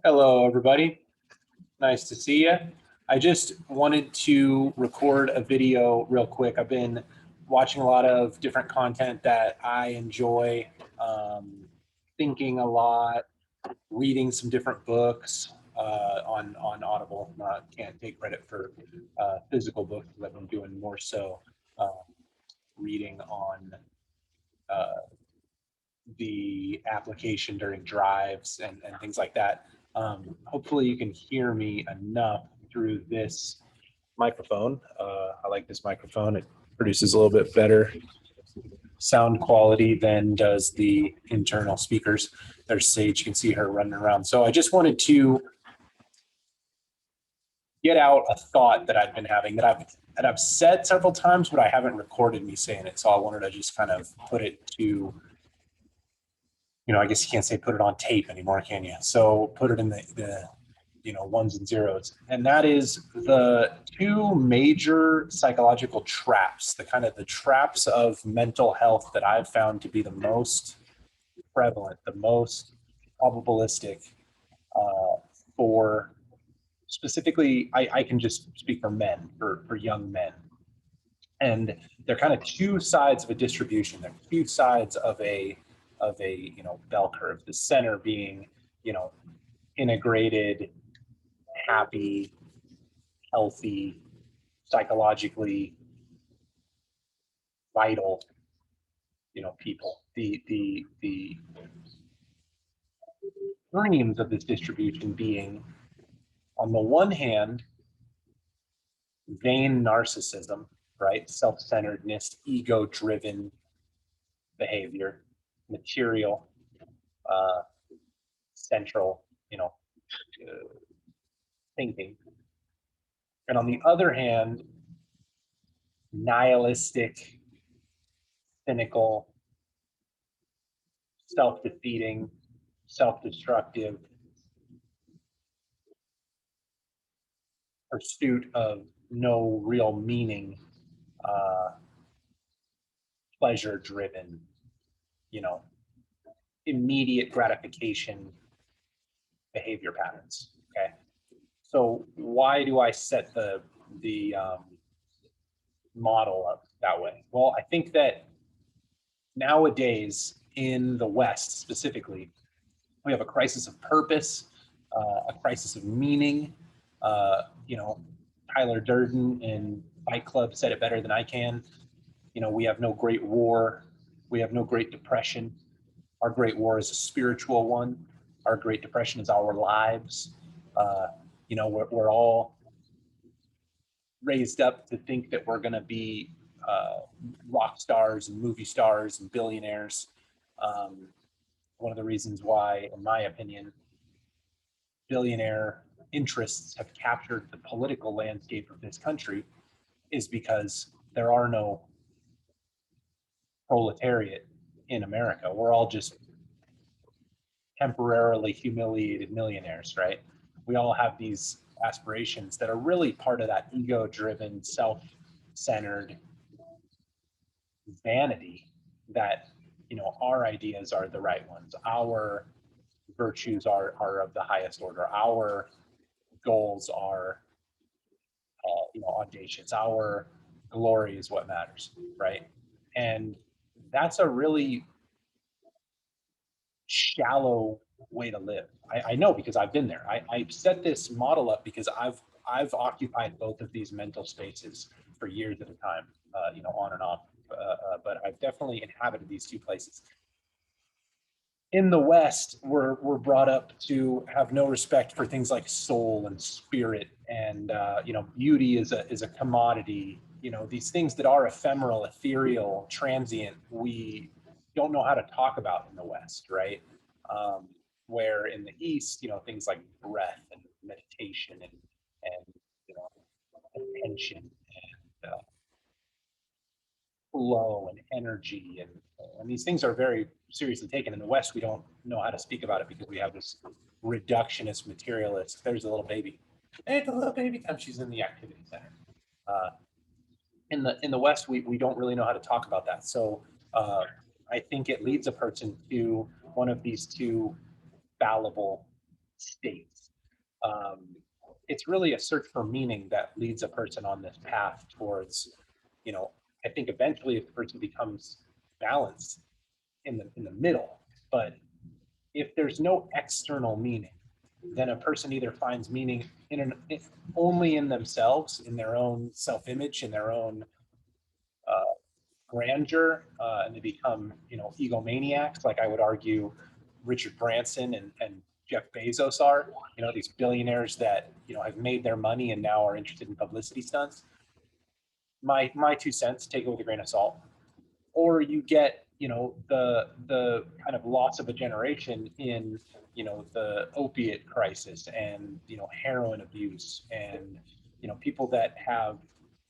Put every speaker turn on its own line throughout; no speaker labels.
Hello, everybody. Nice to see you. I just wanted to record a video real quick. I've been watching a lot of different content that I enjoy, thinking a lot, reading some different books on Audible. Can't take credit for physical books because I've been doing more so um, reading on uh, the application during drives and things like that. Hopefully you can hear me enough through this microphone. I like this microphone. It produces a little bit better sound quality than does the internal speakers. There's Sage, you can see her running around. So I just wanted to get out a thought that I've been having that I've said several times, but I haven't recorded me saying it. So I wanted to just kind of put it to, I guess you can't say put it on tape anymore, can you? So put it in the ones and zeros. And that is the two major psychological traps, the traps of mental health that I've found to be the most prevalent, the most probabilistic for specifically, I can just speak for men, for young men. And they're kind of two sides of a distribution. They're two sides of a bell curve. The center being integrated, happy, healthy, psychologically vital, people. The extremes of this distribution being, on the one hand, vain narcissism, right? Self-centeredness, ego-driven behavior, material, central, thinking. And on the other hand, nihilistic, cynical, self-defeating, self-destructive pursuit of no real meaning, pleasure-driven, immediate gratification behavior patterns. Okay, so why do I set the model up that way? Well, I think that nowadays in the West specifically, we have a crisis of purpose, a crisis of meaning. Tyler Durden in Fight Club said it better than I can. We have no great war. We have no great depression. Our great war is a spiritual one. Our great depression is our lives. We're all raised up to think that we're going to be rock stars and movie stars and billionaires. One of the reasons why, in my opinion, billionaire interests have captured the political landscape of this country is because there are no proletariat in America. We're all just temporarily humiliated millionaires, right? We all have these aspirations that are really part of that ego-driven, self-centered vanity that our ideas are the right ones, our virtues are of the highest order, our goals are audacious, our glory is what matters, right? And that's a really shallow way to live. I know because I've been there. I set this model up because I've occupied both of these mental spaces for years at a time, on and off. But I've definitely inhabited these two places. In the West, we're brought up to have no respect for things like soul and spirit, and beauty is a commodity. These things that are ephemeral, ethereal, transient. We don't know how to talk about in the West, right? Where in the East, things like breath and meditation and attention and flow and energy and these things are very seriously taken. In the West, we don't know how to speak about it because we have this reductionist materialist. There's a little baby. Hey, it's a little baby time. She's in the activity center. Uh, in the West, we don't really know how to talk about that. So I think it leads a person to one of these two fallible states. Um, it's really a search for meaning that leads a person on this path towards, you know, I think eventually if the person becomes balanced in the middle. But if there's no external meaning, then a person either finds meaning only in themselves, in their own self-image, in their own uh, grandeur, and they become, egomaniacs. Like I would argue, Richard Branson and Jeff Bezos are, these billionaires that have made their money and now are interested in publicity stunts. My 2 cents, take it with a grain of salt. Or you get the kind of loss of a generation in the opiate crisis and heroin abuse and people that have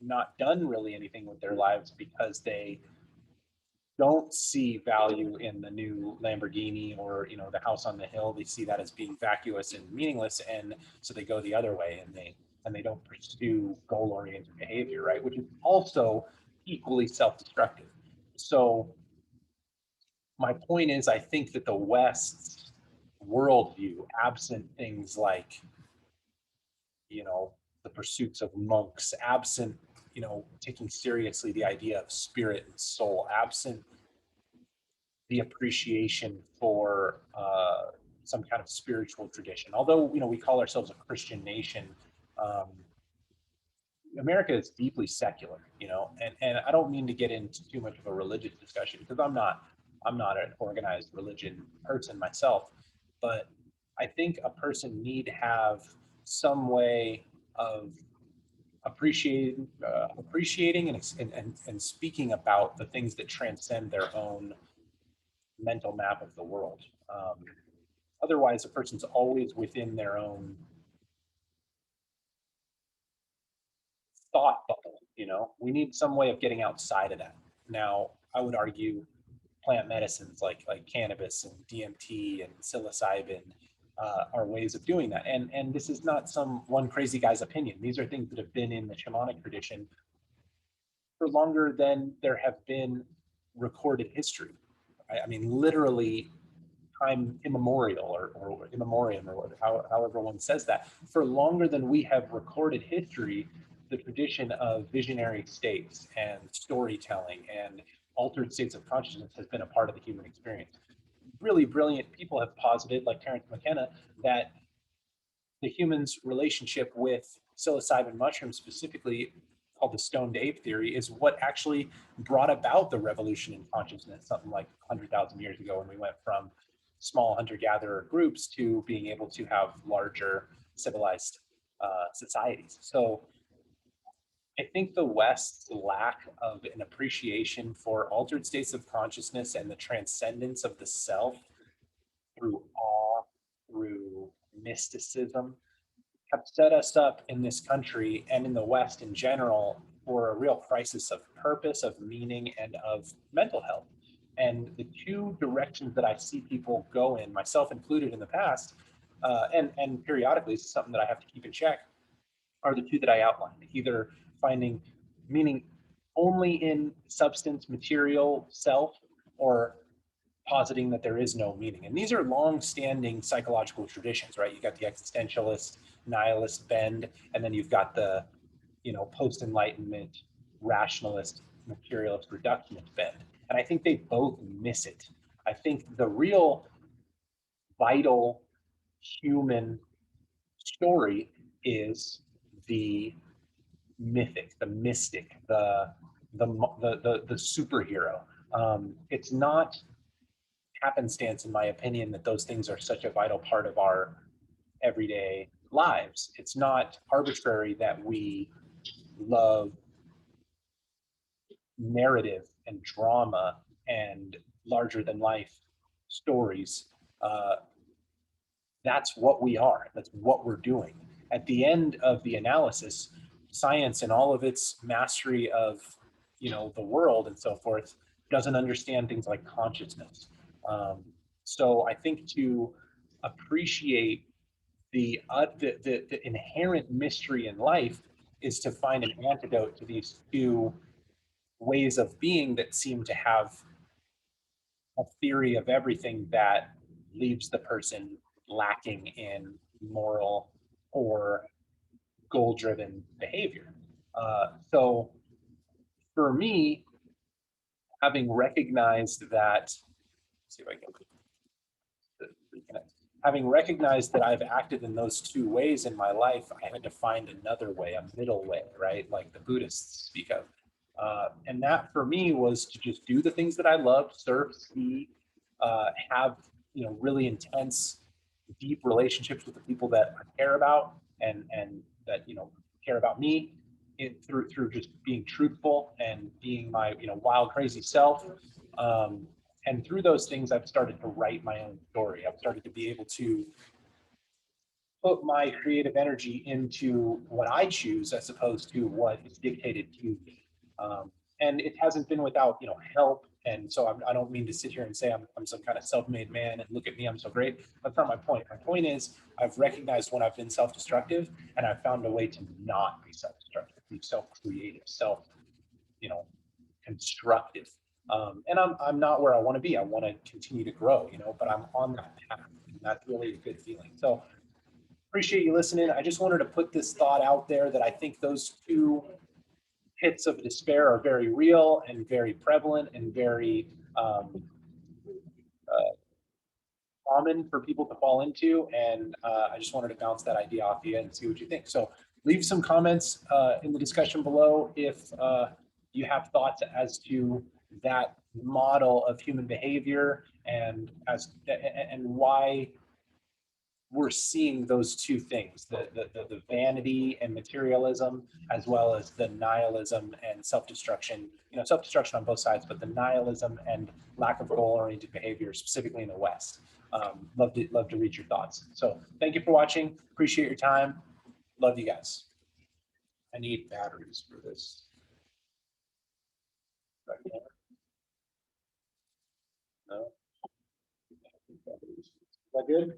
not done really anything with their lives because they don't see value in the new Lamborghini or the house on the hill. They see that as being vacuous and meaningless, and so they go the other way and they don't pursue goal-oriented behavior, right? Which is also equally self-destructive. So my point is, I think that the West's worldview, absent things like the pursuits of monks, absent taking seriously the idea of spirit and soul, absent the appreciation for some kind of spiritual tradition. Although we call ourselves a Christian nation, um, America is deeply secular, and I don't mean to get into too much of a religious discussion because I'm not an organized religion person myself, but I think a person need to have some way of appreciating and speaking about the things that transcend their own mental map of the world. Otherwise, a person's always within their own thought bubble. We need some way of getting outside of that. Now, I would argue plant medicines like cannabis and DMT and psilocybin are ways of doing that. And this is not some one crazy guy's opinion. These are things that have been in the shamanic tradition for longer than there have been recorded history. I mean, literally time immemorial or immemorium or however one says that, for longer than we have recorded history, the tradition of visionary states and storytelling and altered states of consciousness has been a part of the human experience. Really brilliant people have posited, like Terence McKenna, that the human's relationship with psilocybin mushrooms, specifically called the stoned ape theory, is what actually brought about the revolution in consciousness something like 100,000 years ago, when we went from small hunter-gatherer groups to being able to have larger civilized societies. So I think the West's lack of an appreciation for altered states of consciousness and the transcendence of the self through awe, through mysticism, have set us up in this country and in the West in general for a real crisis of purpose, of meaning, and of mental health. And the two directions that I see people go in, myself included in the past, and periodically, it's something that I have to keep in check, are the two that I outlined. Either finding meaning only in substance, material, self, or positing that there is no meaning. And these are long-standing psychological traditions, right? You got the existentialist, nihilist bend, and then you've got the, post-enlightenment, rationalist, materialist, reductionist bend. And I think they both miss it. I think the real vital human story is the mythic, the mystic, the superhero. It's not happenstance, in my opinion, that those things are such a vital part of our everyday lives. It's not arbitrary that we love narrative and drama and larger than life stories. That's what we are. That's what we're doing. At the end of the analysis, science and all of its mastery of, the world and so forth, doesn't understand things like consciousness. So I think to appreciate the inherent mystery in life is to find an antidote to these two ways of being that seem to have a theory of everything that leaves the person lacking in moral or goal-driven behavior. So for me, having recognized that, see if I can reconnect. Having recognized that I've acted in those two ways in my life, I had to find another way, a middle way, right? Like the Buddhists speak of. And that for me was to just do the things that I love, surf, ski, have, really intense, deep relationships with the people that I care about and that, care about me through just being truthful and being my, wild, crazy self. Um, and through those things, I've started to write my own story. I've started to be able to put my creative energy into what I choose as opposed to what is dictated to me. And it hasn't been without, help. And so I don't mean to sit here and say I'm some kind of self-made man and look at me, I'm so great. That's not my point. My point is I've recognized when I've been self-destructive and I've found a way to not be self-destructive, be self-creative, you know, constructive. And I'm not where I want to be. I want to continue to grow, but I'm on that path. And that's really a good feeling. So appreciate you listening. I just wanted to put this thought out there that I think those two pits of despair are very real and very prevalent and very uh, common for people to fall into. And I just wanted to bounce that idea off you and see what you think. So leave some comments in the discussion below if you have thoughts as to that model of human behavior and why we're seeing those two things, the vanity and materialism, as well as the nihilism and self-destruction, self-destruction on both sides, but the nihilism and lack of goal-oriented behavior, specifically in the West. Love to read your thoughts. So thank you for watching. Appreciate your time. Love you guys. I need batteries for this. No? Is that good?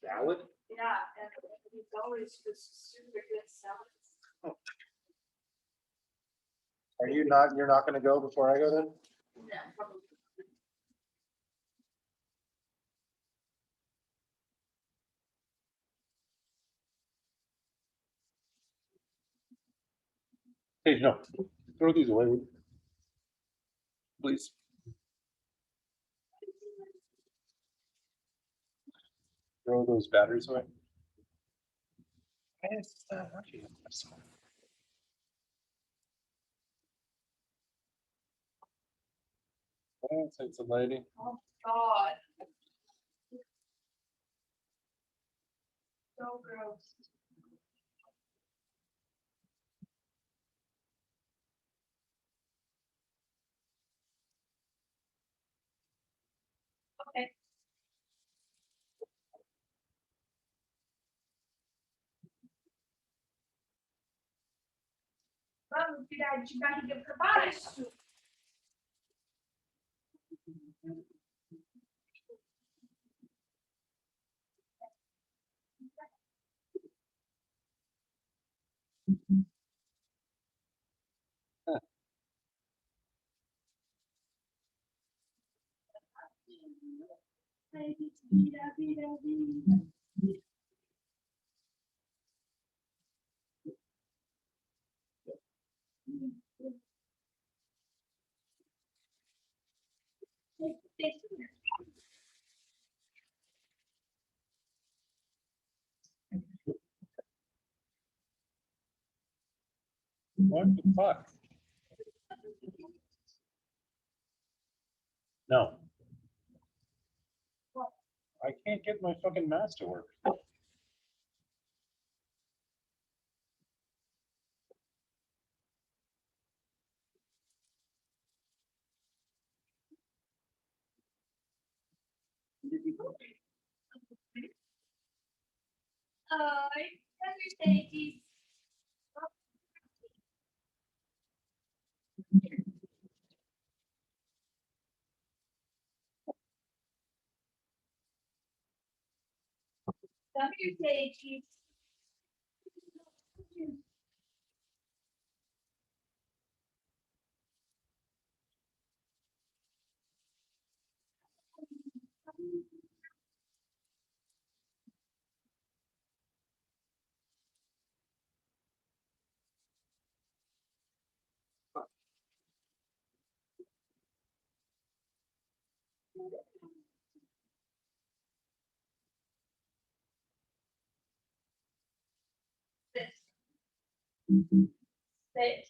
Salad? Yeah, and he's always just super good salad. Are you not? You're not going to go before I go then? No, probably. Hey, no, throw these away, please. Throw those batteries away. It's a lady. Oh God. So gross. Okay. Vamos tirar de barriga para baixo. What the fuck? No. I can't get my fucking mouse to work.
that